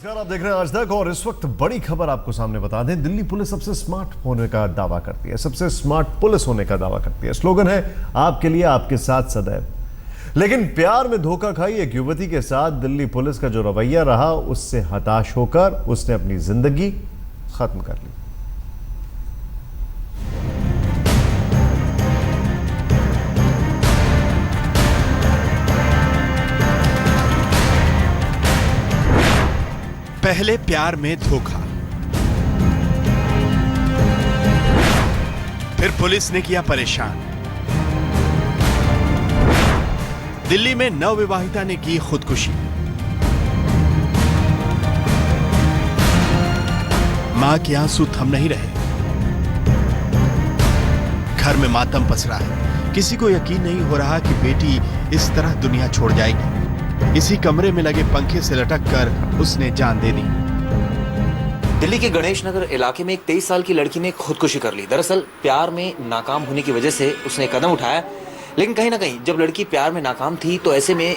नमस्कार, आप देख रहे हैं आज तक और इस वक्त बड़ी खबर आपको सामने बता दें। दिल्ली पुलिस सबसे स्मार्ट होने का दावा करती है, सबसे स्मार्ट पुलिस होने का दावा करती है। स्लोगन है आपके लिए, आपके साथ सदैव। लेकिन प्यार में धोखा खाई एक युवती के साथ दिल्ली पुलिस का जो रवैया रहा, उससे हताश होकर उसने अपनी जिंदगी खत्म कर ली। पहले प्यार में धोखा, फिर पुलिस ने किया परेशान। दिल्ली में नवविवाहिता ने की खुदकुशी। मां के आंसू थम नहीं रहे। घर में मातम पसरा है। किसी को यकीन नहीं हो रहा कि बेटी इस तरह दुनिया छोड़ जाएगी। इसी कमरे में लगे पंखे से लटक कर उसने जान दे दी। दिल्ली के गणेश नगर इलाके में एक 23 साल की लड़की ने खुदकुशी कर ली। दरअसल प्यार में नाकाम होने की वजह से उसने कदम उठाया, लेकिन कहीं ना कहीं जब लड़की प्यार में नाकाम थी तो ऐसे में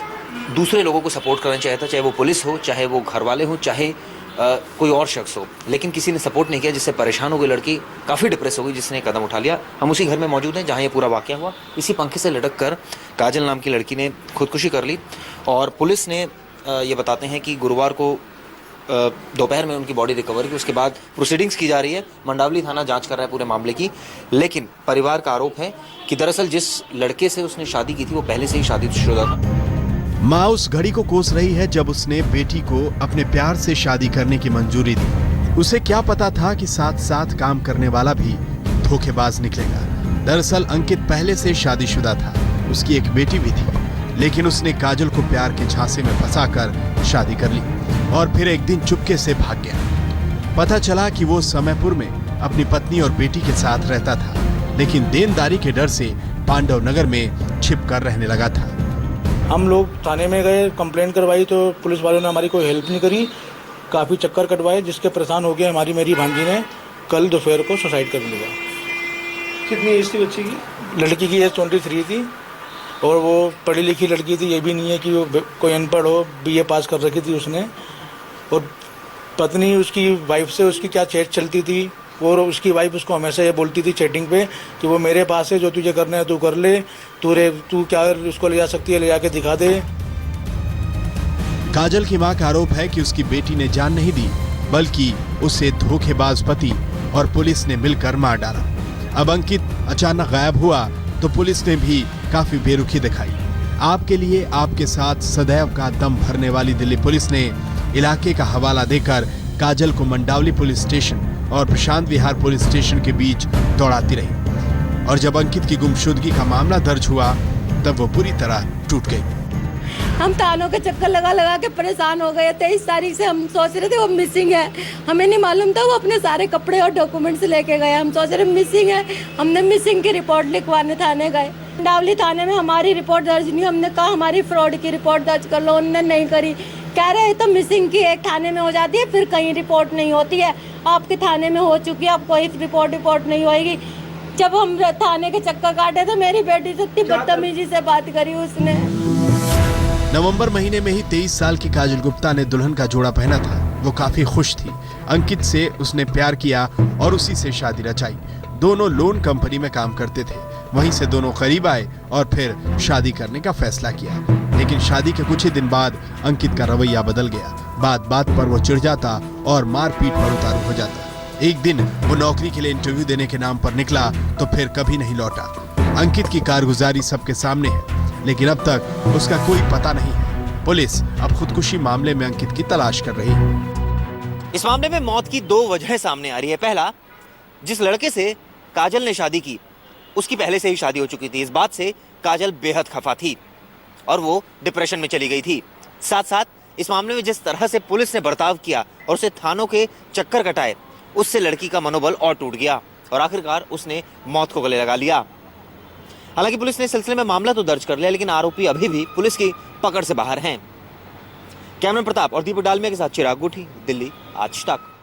दूसरे लोगों को सपोर्ट करना चाहिए था, चाहे वो पुलिस हो, चाहे वो घर वाले हो, चाहे कोई और शख्स हो। लेकिन किसी ने सपोर्ट नहीं किया, जिससे परेशान हो गई लड़की, काफ़ी डिप्रेस हो गई, जिसने कदम उठा लिया। हम उसी घर में मौजूद हैं जहाँ ये पूरा वाक़या हुआ। इसी पंखे से लटक कर काजल नाम की लड़की ने खुदकुशी कर ली और पुलिस ने ये बताते हैं कि गुरुवार को दोपहर में उनकी बॉडी रिकवर की। उसके बाद प्रोसीडिंग्स की जा रही है। मंडावली थाना जांच कर रहा है पूरे मामले की। लेकिन परिवार का आरोप है कि दरअसल जिस लड़के से उसने शादी की थी वो पहले से ही शादीशुदा था। मां उस घड़ी को कोस रही है जब उसने बेटी को अपने प्यार से शादी करने की मंजूरी दी। उसे क्या पता था कि साथ साथ काम करने वाला भी धोखेबाज निकलेगा। दरअसल अंकित पहले से शादीशुदा था, उसकी एक बेटी भी थी, लेकिन उसने काजल को प्यार के झांसे में फंसाकर शादी कर ली और फिर एक दिन चुपके से भाग गया। पता चला कि वो समयपुर में अपनी पत्नी और बेटी के साथ रहता था, लेकिन देनदारी के डर से पांडव नगर में छिप कर रहने लगा था। हम लोग थाने में गए, कंप्लेंट करवाई तो पुलिस वालों ने हमारी कोई हेल्प नहीं करी। काफ़ी चक्कर कटवाए, जिसके परेशान हो गया मेरी भांजी ने कल दोपहर को सुसाइड कर लिया। कितनी एज थी बच्ची की? लड़की की एज 23 थी और वो पढ़ी लिखी लड़की थी। ये भी नहीं है कि वो कोई अनपढ़ हो, BA पास कर रखी थी उसने। और पत्नी उसकी वाइफ से उसकी क्या चैट चलती थी, और उसकी वाइफ उसको हमेशा ये बोलती थी चैटिंग पे कि वो मेरे पास है, जो तुझे करना है तू कर ले, तू क्या उसको ले जा सकती है, ले जाके दिखा दे। काजल की मां का आरोप है कि उसकी बेटी ने जान नहीं दी, बल्कि उसे धोखेबाज पति और पुलिस ने मिलकर मार डाला। अब अंकित अचानक गायब हुआ तो पुलिस ने भी काफी बेरुखी दिखाई। आपके लिए, आपके साथ सदैव का दम भरने वाली दिल्ली पुलिस ने इलाके का हवाला देकर काजल को मंडावली पुलिस स्टेशन और प्रशांत विहार पुलिस स्टेशन के बीच दौड़ाती रही। और जब अंकित की गुमशुदगी का मामला दर्ज हुआ तब वो पूरी तरह टूट गई। हम थानों के चक्कर लगा लगा के परेशान हो गए। 23 तारीख से हम सोच रहे थे वो मिसिंग है। हमें नहीं मालूम था वो अपने सारे कपड़े और डॉक्यूमेंट्स लेके गए। हम सोच रहे मिसिंग है। हमने मिसिंग की रिपोर्ट लिखवाने थाने गए। मंडावली थाने में हमारी रिपोर्ट दर्ज नहीं। हमने कहा हमारी फ्रॉड की रिपोर्ट दर्ज कर लो, उन्होंने नहीं करी। कह रहे तो मिसिंग की एक थाने में हो जाती है, फिर कहीं रिपोर्ट नहीं होती है। आपके थाने में हो चुकी है, अब कोई रिपोर्ट नहीं होगी। जब हम थाने के चक्कर काटे तो मेरी बेटी से इतनी बदतमीजी से बात करी उसने। नवंबर महीने में ही 23 साल की काजल गुप्ता ने दुल्हन का जोड़ा पहना था। वो काफी खुश थी। अंकित से उसने प्यार किया और उसी से शादी रचाई। दोनों लोन कंपनी में काम करते थे। वहीं से दोनों करीब आए और फिर शादी करने का फैसला किया। लेकिन शादी के कुछ ही दिन बाद अंकित का रवैया बदल गया। बात बात पर वो चिढ़ जाता और मारपीट पर उतारू हो जाता। एक दिन वो नौकरी के लिए इंटरव्यू देने के नाम पर निकला तो फिर कभी नहीं लौटा। अंकित की कारगुजारी सबके सामने है, लेकिन अब तक उसका कोई पता नहीं है। पुलिस अब खुदकुशी मामले में अंकित की तलाश कर रही है। इस मामले में मौत की 2 वजहें सामने आ रही है। पहला, जिस लड़के से काजल ने शादी की उसकी पहले से ही शादी हो चुकी थी। इस बात से काजल बेहद खफा थी और वो डिप्रेशन में चली गई थी। साथ साथ इस मामले में जिस तरह से पुलिस ने बर्ताव किया और उसे थानों के चक्कर कटाए, उससे लड़की का मनोबल और टूट गया और आखिरकार उसने मौत को गले लगा लिया। हालांकि पुलिस ने इस सिलसिले में मामला तो दर्ज कर लिया, लेकिन आरोपी अभी भी पुलिस की पकड़ से बाहर हैं। कैमरा प्रताप और दीपक डालमिया के साथ चिराग गुठी, दिल्ली आज तक।